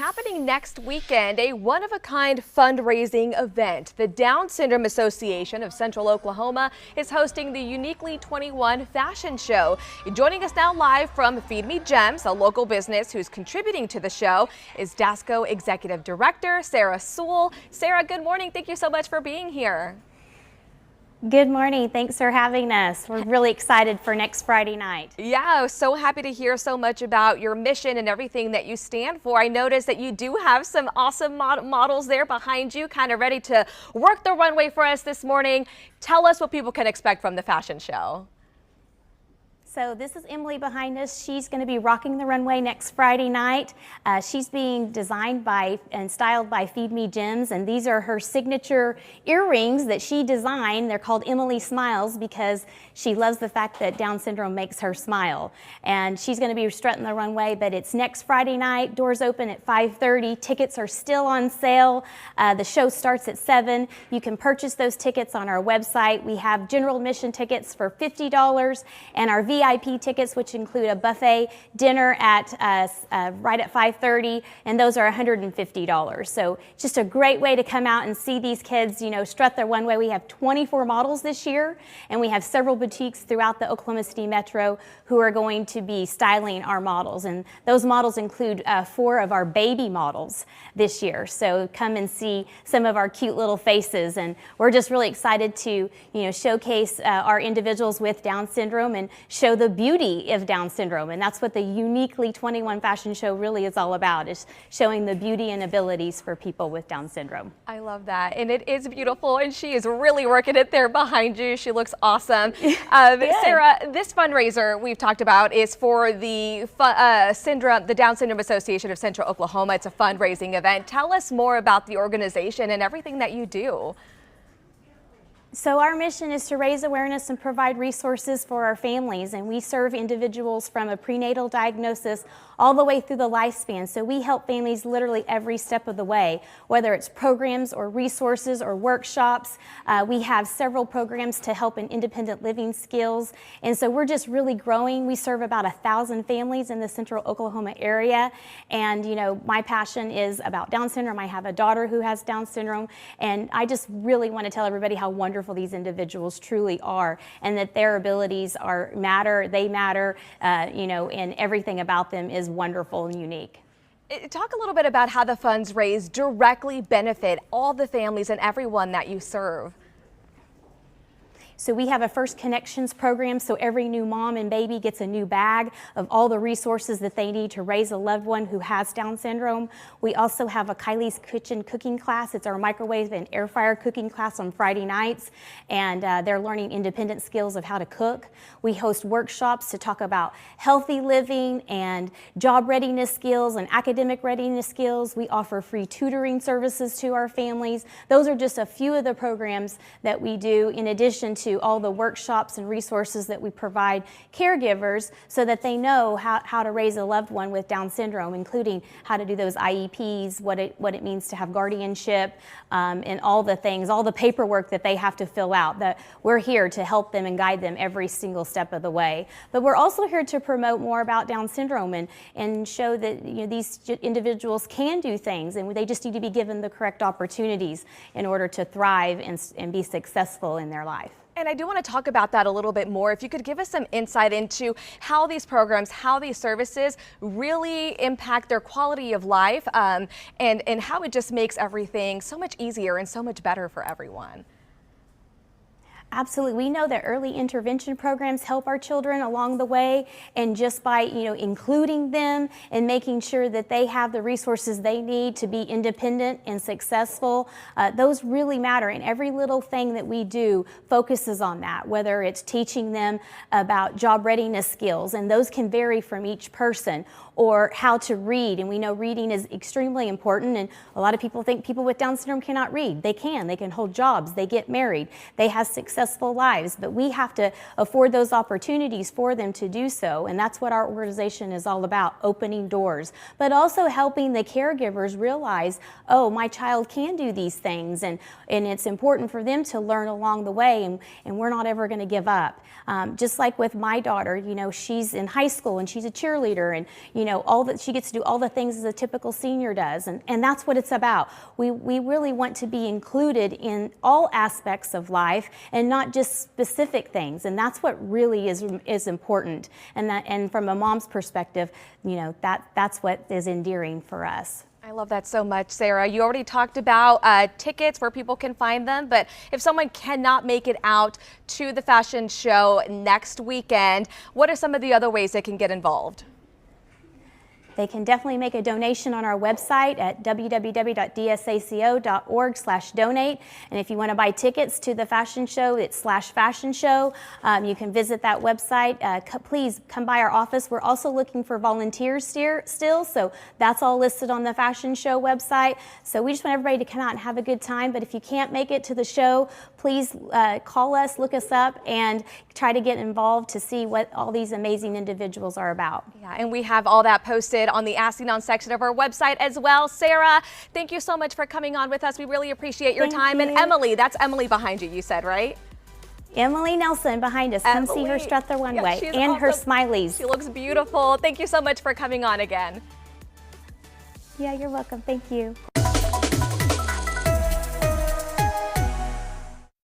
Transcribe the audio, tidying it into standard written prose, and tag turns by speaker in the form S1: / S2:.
S1: happening next weekend, a one-of-a-kind fundraising event. The Down Syndrome Association of Central Oklahoma is hosting the Uniquely 21 fashion show. Joining us now live from Feed Me Gems, a local business who's contributing to the show, is DASCO Executive Director Sarah Sewell. Sarah, good morning. Thank you so much for being here.
S2: Good morning. Thanks for having us. We're really excited for next Friday night.
S1: Yeah, I was so happy to hear so much about your mission and everything that you stand for. I noticed that you do have some awesome models there behind you, kind of ready to work the runway for us this morning. Tell us what people can expect from the fashion show.
S2: So this is Emily behind us. She's going to be rocking the runway next Friday night. She's being designed by and styled by Feed Me Gems, and these are her signature earrings that she designed. They're called Emily Smiles because she loves the fact that Down syndrome makes her smile. And she's going to be strutting the runway, but it's next Friday night. Doors open at 5:30. Tickets are still on sale. The show starts at 7. You can purchase those tickets on our website. We have general admission tickets for $50 and our VIP tickets, which include a buffet dinner at right at 5:30, and those are $150. So just a great way to come out and see these kids, you know, strut their runway. We have 24 models this year, and we have several boutiques throughout the Oklahoma City Metro who are going to be styling our models, and those models include 4 of our baby models this year. So come and see some of our cute little faces, and we're just really excited to, you know, showcase our individuals with Down syndrome and show the beauty of Down syndrome. And that's what the Uniquely 21 fashion show really is all about, is showing the beauty and abilities for people with Down syndrome.
S1: I love that, and it is beautiful, and she is really working it there behind you. She looks awesome. Sarah, this fundraiser we've talked about is for the Down Syndrome Association of Central Oklahoma. It's a fundraising event. Tell us more about the organization and everything that you do.
S2: So our mission is to raise awareness and provide resources for our families, and we serve individuals from a prenatal diagnosis all the way through the lifespan. So we help families literally every step of the way, whether it's programs or resources or workshops. We have several programs to help in independent living skills, and so we're just really growing. We serve about 1,000 families in the Central Oklahoma area, and you know, my passion is about Down syndrome. I have a daughter who has Down syndrome, and I just really want to tell everybody how wonderful these individuals truly are, and that their abilities matter, you know, and everything about them is wonderful and unique.
S1: Talk a little bit about how the funds raised directly benefit all the families and everyone that you serve.
S2: So we have a First Connections program, so every new mom and baby gets a new bag of all the resources that they need to raise a loved one who has Down syndrome. We also have a Kylie's Kitchen cooking class. It's our microwave and air fryer cooking class on Friday nights, and they're learning independent skills of how to cook. We host workshops to talk about healthy living and job readiness skills and academic readiness skills. We offer free tutoring services to our families. Those are just a few of the programs that we do, in addition to all the workshops and resources that we provide caregivers so that they know how to raise a loved one with Down syndrome, including how to do those IEPs, what it means to have guardianship, and all the things, all the paperwork that they have to fill out. That we're here to help them and guide them every single step of the way. But we're also here to promote more about Down syndrome and show that, you know, these individuals can do things, and they just need to be given the correct opportunities in order to thrive and be successful in their life.
S1: And I do want to talk about that a little bit more. If you could give us some insight into how these programs, how these services really impact their quality of life, and how it just makes everything so much easier and so much better for everyone.
S2: Absolutely. We know that early intervention programs help our children along the way, and just by, you know, including them and making sure that they have the resources they need to be independent and successful, those really matter, and every little thing that we do focuses on that, whether it's teaching them about job readiness skills, and those can vary from each person, or how to read, and we know reading is extremely important, and a lot of people think people with Down syndrome cannot read. They can hold jobs, they get married, they have successful lives, but we have to afford those opportunities for them to do so, and that's what our organization is all about, opening doors, but also helping the caregivers realize, oh, my child can do these things, and it's important for them to learn along the way, and we're not ever going to give up. Just like with my daughter, you know, she's in high school and she's a cheerleader, and you know, she gets to do all the things as a typical senior does, and that's what it's about. We really want to be included in all aspects of life and not just specific things, and that's what really is important. And from a mom's perspective, you know, that's what is endearing for us.
S1: I love that so much, Sarah. You already talked about tickets where people can find them, but if someone cannot make it out to the fashion show next weekend, what are some of the other ways they can get involved?
S2: They can definitely make a donation on our website at www.dsaco.org/donate. And if you want to buy tickets to the fashion show, it's /fashion show. You can visit that website. Please come by our office. We're also looking for volunteers still, so that's all listed on the fashion show website. So we just want everybody to come out and have a good time. But if you can't make it to the show, please call us, look us up, and try to get involved to see what all these amazing individuals are about.
S1: Yeah, and we have all that posted on the Asking On section of our website as well. Sarah, thank you so much for coming on with us. We really appreciate your time.
S2: You.
S1: And Emily, that's Emily behind you, you said, right?
S2: Emily Nelson behind us. Come see her strut the runway and
S1: awesome.
S2: her smileys.
S1: She looks beautiful. Thank you so much for coming on again.
S2: Yeah, you're welcome. Thank you.